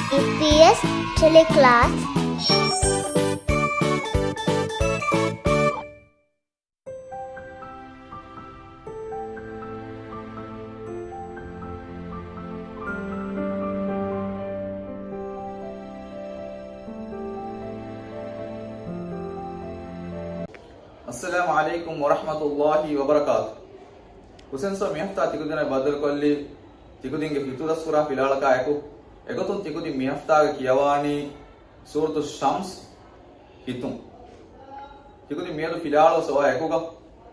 DPS Tele class. السلام عليكم ورحمة الله وبركاته. حسين سو ميحتا تيكودين بدل كلي تيكودين کے فیتو سورہ فلال کا ایکو ایگوتون تیکودین ميحتا کیوانی سورۃ الشمس හිතුම් تيكودين ميادو فلال سوا ایکوگا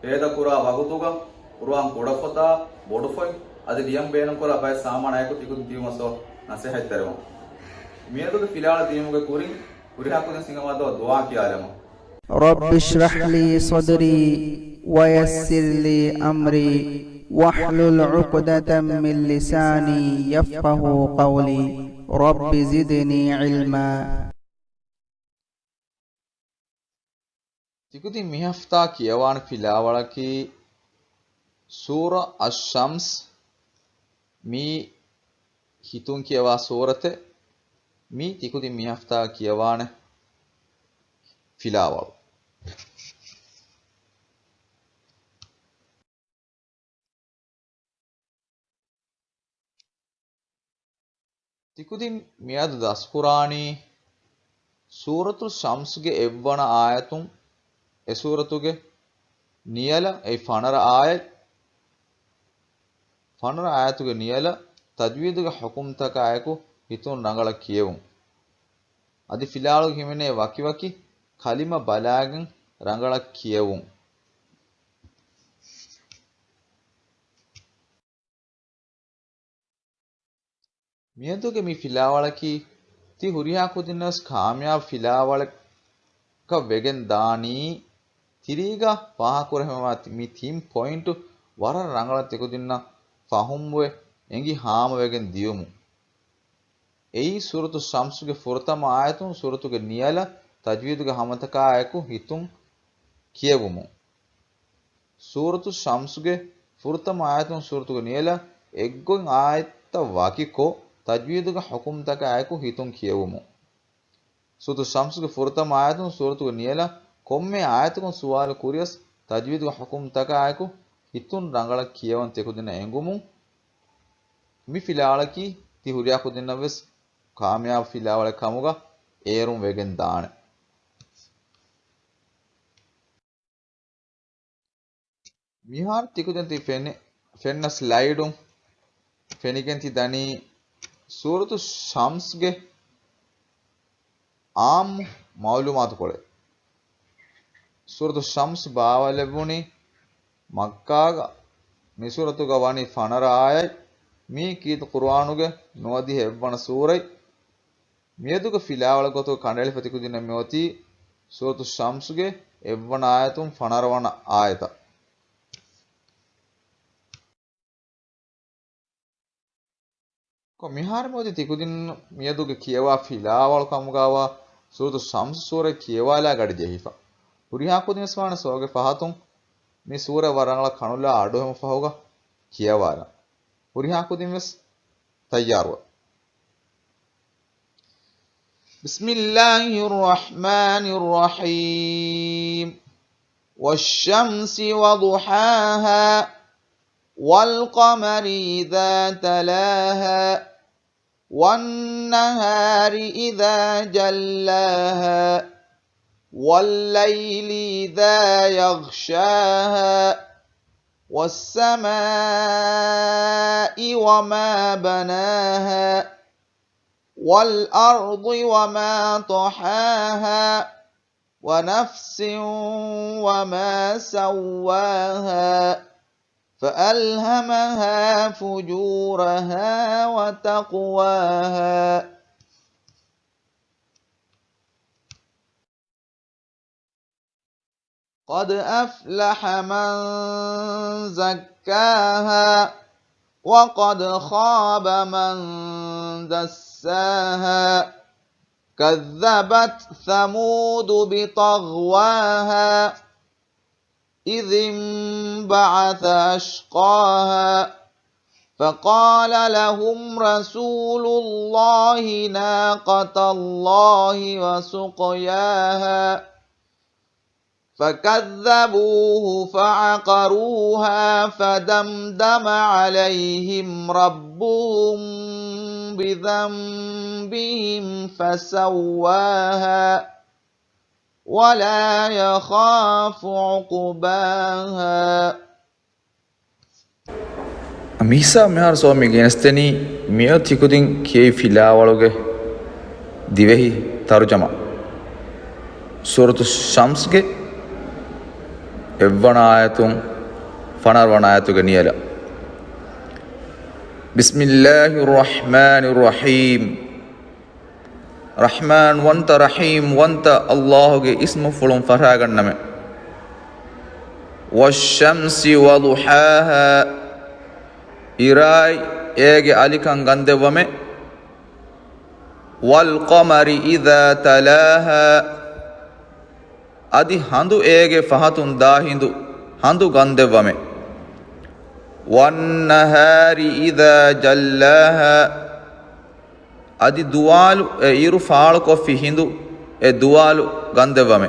هيدا قرا وغوتوگا قرآن قرافتا بودفوي ادي ديام بينن قرا باي سامان ایکو تيكودين تيومسو نصيحت تروا ميادو فلال ديموگا كورين وريها كودين سينگمادو دعا کیالما رب اشرح لي صدري ويسر لي أمري واحلل عقدة من لساني يفقه قولي رب زدني علما. තිකුතින් මිහෆ්තා කියවාන පිලාවලකි සූර අෂ්ෂම්ස් මී හිතුන් කියවා සූරත මී තිකුතින් මිහෆ්තා කියවාන පිලාවල තිකුතින් මියාද දස්පුරාණී සූරතුල් ශම්ස්ගේ එව්වන ආයතුන් e suratuge niyala ei fanara ayatuge niyala tajweeduge hukum taka ayaku hitun rangala kiyevun adi filalu himene waki kalima balagen rangala kiyevun miyaduge mi filawalaki ti huriha kudinnas kamyab filawalaka vegen daani tiriga pahakurahema mi theme point wara rangala tekudinna fahumwe engi haama wegen diyumu ei suratu shamsuge furtama ayatun suratuge niyala tajweeduge hamataka ayaku hitum kiyevumu suratu shamsuge furtama ayatun suratuge niyala eggon ayatta wakiko tajweeduge hukum taka ayaku hitum kiyevumu suratu shamsuge furtama ayatun suratuge niyala komme ayatukon suwal kuriyas tajweeduge hukum taka ayaku hitun rangala kiyewan tekudina engumu mi filalaki ti huriya kudinna ves kamyab filawale kamuga erum wegen daane mihar tikuden ti fenna slide fenigen ti dani suratu shamsge aam maulumat kole suratu shams baawalebuni makkaga mi suratuga wani fanara ayai mi kit qur'anuge nodi hebwana surai mieduga filawala goto kandeli fatikudina meoti suratu shamsuge evwana ayatun fanarawana ayata ko mihar modi tikudin mieduge kiyawa filawal kamugawa suratu shams sura kiyawala gadi jehifa huriha kudin swana soge fahatun mi sura warangala kanula adohema fahoga kiyawala huriha kudin mes tayyarwa bismillahir rahmanir rahim wash-shamsi wa-duhaha wal-qamari idha talaha wan-nahari idha jallaha وَاللَّيْلِ إِذَا يَغْشَاهَا وَالسَّمَاءِ وَمَا بَنَاهَا وَالْأَرْضِ وَمَا طَحَاهَا وَنَفْسٍ وَمَا سَوَّاهَا فَأَلْهَمَهَا فُجُورَهَا وَتَقْوَاهَا قد أفلح من زكاها وقد خاب من دساها كذبت ثمود بطغواها إذ انبعث أشقاها فقال لهم رسول الله ناقة الله وسقياها فكذبوه فعقروها فدمدم عليهم ربهم بذنبهم فسواها ولا يخاف عقباها. Misa mehar swami genesteni miyo tikudin kiye filawaloge divehi tarjama suratu shamsge evvana ayatun fanarwana ayatuge niyala bismillahir rahmanir rahim rahman wanta rahim wanta allahuge ismu fulun faraganname wash-shamsi wa duhaha irai ege alikan gandevame wal qamari idha talaha adi handu ege fahatun dahindu handu gandevame wan nahari idha jallaha adi duwalu iru faalu kofi hindu duwalu gandevame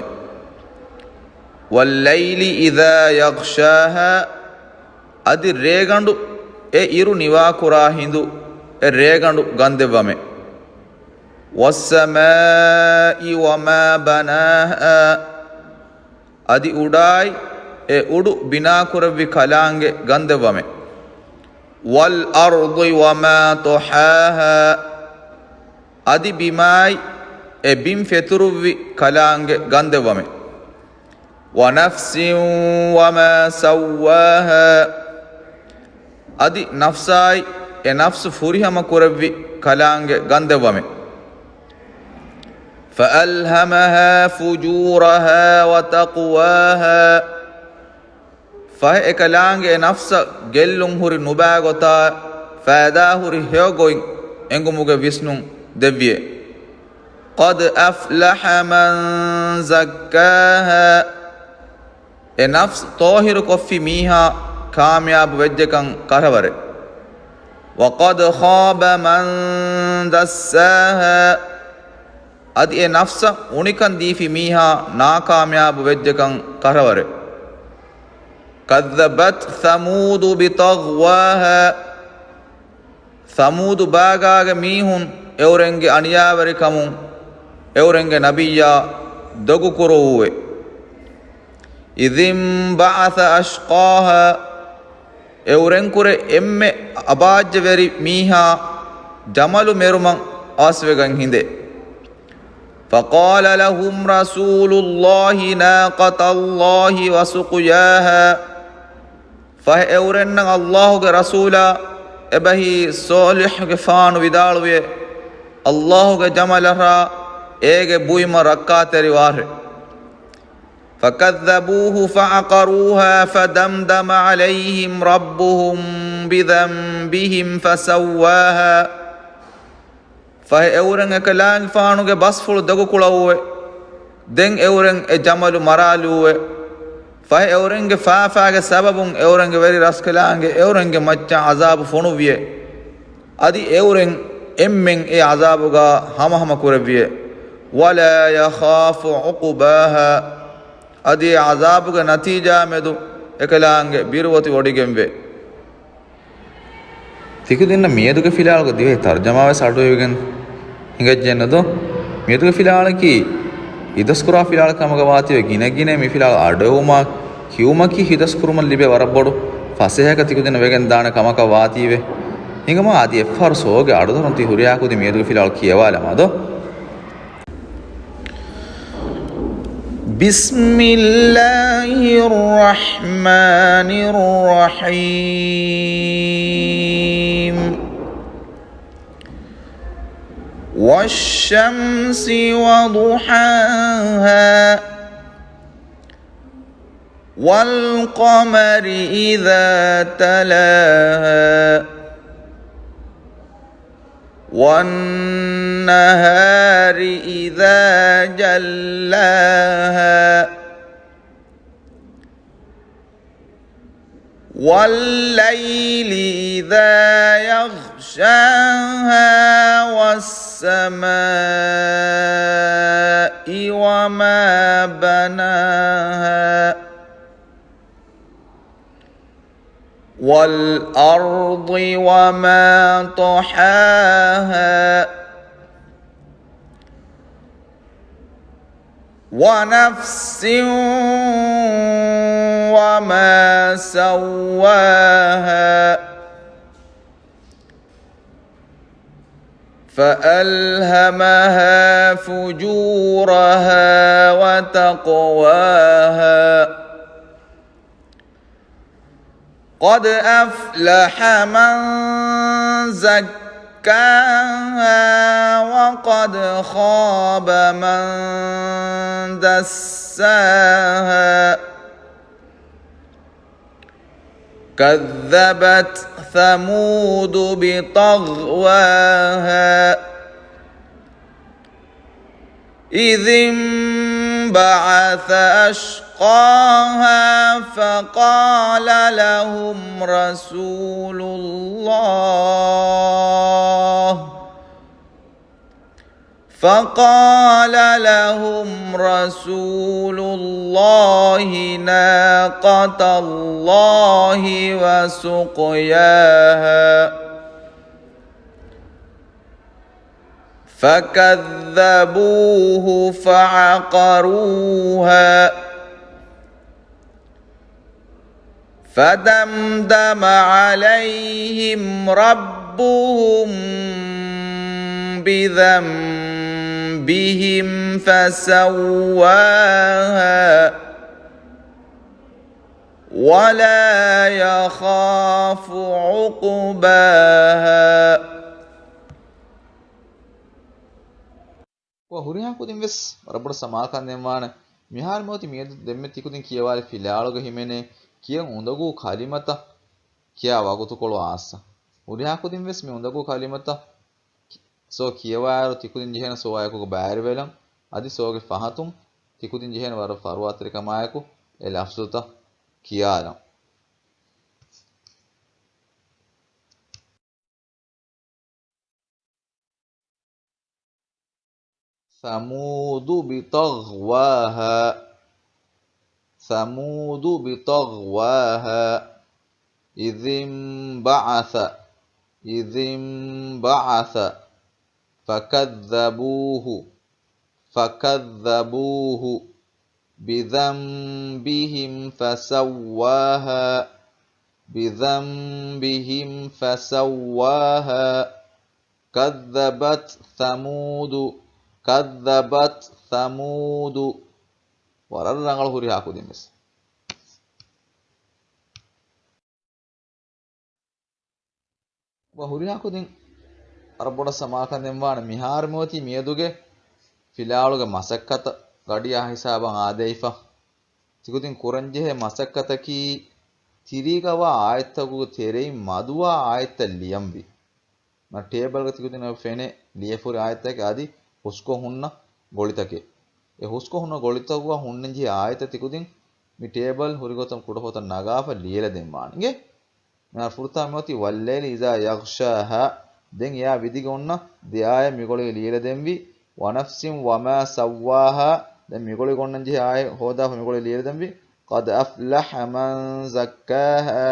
wal layli idha yaghshaha adi regandu iru niwa kura hindu regandu gandevame wassamai wama banaha adi udai udu bina kuravvi kalange gandevame wal ardi wama tuhaha adi bimai bim feturuvvi kalange gandevame wa nafsin wama sawwaha adi nafsai nafsu furihama kuravvi kalange gandevame فألهمها فجورها وتقواها فهكلانge nafsa gellun huri nubagota faada huri heogoin engumuge visnun devye qad aflaha man zakkaha nafs tohir koffi miha kamyab vejjekan karavare wa qad khaba man dassaha adi nafsa unikan difi miha nakamyab vejjekan karavare kadzabat thamud bitaghwaha thamud bagage mihun eurenge aniyaveri kamun eurenge nabiyya dogu kuruwe idhim ba'atha ashqaha eurenkure emme abajveri miha jamalu meruman asvegan hinde فقال لهم رسول الله ناقة الله وسقياها فأورن الله رسولا إبهي صالح فان ودالوي الله جمالها إيج بويم ركات رواه فكذبوه فعقروها فدمدم عليهم ربهم بذنبهم فسواها fahe euren ekalang faanuge basfulu dagu kulawwe den euren jamalu maraluwe fahe eurenge faafaage sababun eurenge veri raskalange eurenge macca azab fonuwiye adi euren emmen azabuga hama kurewiye wala yakhafu uqbaha adi azabuga natija medu ekalange birwati wodigemwe tikudinna mieduge filaluge dive tarjamawe saduwegen hingajjennado mieduge filalaki hidaskura filal kamaga watiwe ginagine mi filal aduma kiumaki hidaskuruman libe warabbodu fasehaka tikudinna wegen daana kamaka watiwe hingama adi far soge adudaronti huriyakudi mieduge filal kiyawala mado bismillahir rahmanir rahim والشمس وضحاها والقمر إذا تلاها والنهار إذا جلاها والليل إذا يغشاها والسماء وما بناها والأرض وما طحاها ونفس وما سواها فألهمها فجورها وتقواها قد أفلح من زكاها وقد خاب من دساها كذبت ثمود بطغواها إذ انبعث أشقاها فقال لهم رسول الله ناقة الله وسقياها فكذبوه فعقروها فدمدم عليهم ربهم بذنبهم فسواها ولا يخاف عقباها huriha kudin ves rabur samakan demwana mihar moti miedu demme tikudin kiyawali filaluga himene kiyan undagu kalimata kiya wagutu kolo assa huriha kudin ves mi undagu kalimata so kiyawaru tikudin jehena so ayako baari velan adi soge fahatum tikudin jehena war farwatri kamayako el afsuta kiyala ثمود بطغواها إذ انبعث فكذبوه بذنبهم فسواها كذبت ثمود wararrangal huri hakudimes wa huri hakudin arboda samakan demwana mihar moti mieduge filaluge masakkata gadiya hisaban adeifa tikudin kuranjehe masakkata ki tirigawa ayatagu terei maduwa ayata liyambi na table ga tikudin fene liyefuri ayatake adi husko hunna golitake e husko hunna golitaguwa hunnenji ayata tikudin mi table hurigotam kudahotan nagafa liyela demmaninge na furta moti walleli iza yaghshaha den ya vidiga unna de aya migole liyela demvi wa nafsin wama sawaha den migole gonnenji aya hoda migole liyela demvi qad aflaha man zakkaha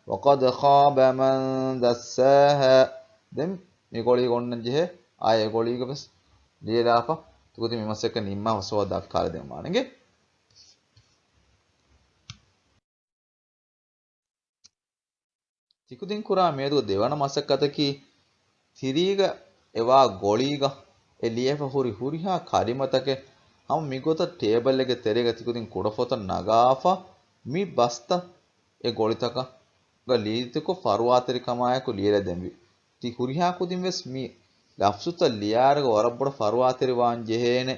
wa qad khaba man dassaha den migole gonnenji aya goliga bes liyelafa tukudi mimaseka nimma hoso dakkala demmanenge tikudin kura medu devana masakataki tiriga ewa goliga eliyefa huriha kalimatake ham migota table ege terega tikudin kudafota nagafa mi basta e golitaka ga liitiko farwateri kamayako liyela dembi ti huriha kudin ves mi lafsuta liyarga warabboda farwateri wan jehene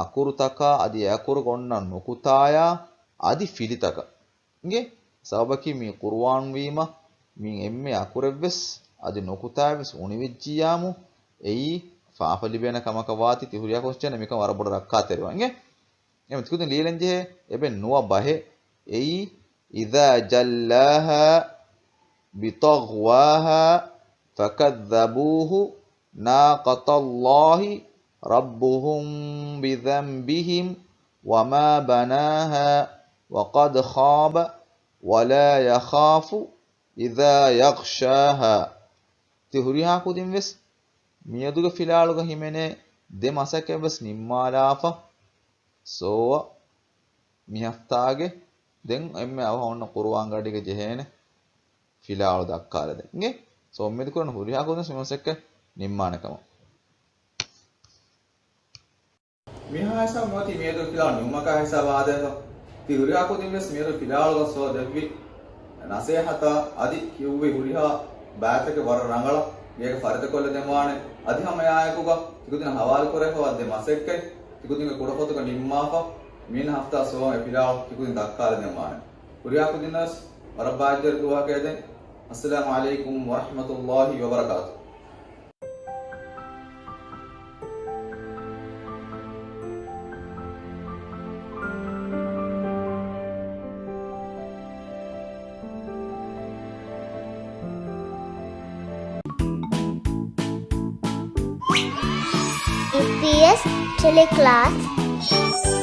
akurutaka adi akuru gonna nukutaya adi filitaka nge sabaki mi qur'an wima min emme akurevves adi nukutaves univijjiyamu ei faafali bena kamaka wati ti huriya koschena mika warabboda rakka terwa nge em tikudin liyelenje ebe nuwa bahe ei إذا جلاها بطغواها فكذبوه ناقة الله ربهم بذنبهم وما بناها وقد خاب ولا يخاف إذا يغشاها تهريها كودين بس ميدوغ فيلالوغ هيمنه දෙමසක බස් නිම්මාලාප සෝව මිහස්තාගේ දැන් එම්මේ අවහොන්න කුරුවාන් ගඩික ජෙහෙන ෆිලාවල දක්කාල දැන්ගේ සෝම්මෙද කරන හුරියා කොන සමසක නිම්මානකම මිහා සමති මේද ෆිලාව නිම්මක හිසාවාදක ති හුරියා කොදින් බස් මේද ෆිලාවල සෝ දෙවි නසයහත අදි කිව්වේ හුරියා බෑතක වර රංගල මේක ෆරද කොල්ල දෙමානේ අදි හැමයායකුග තිකුදින හවාල් කරේ හවද්ද මසෙක්කේ තිකුදින කොඩපොතක නිම්මාප මීන හෆ්තා සෝ එපිලාව තිකුදින දක්කාල දෙමානේ හුරියා කොදිනස් වරබාජර් දුවා කේදෙන් අස්සලාමු අලයිකුම් වරහ්මතුල්ලාහි වබරකාතුහ් DPS Tele class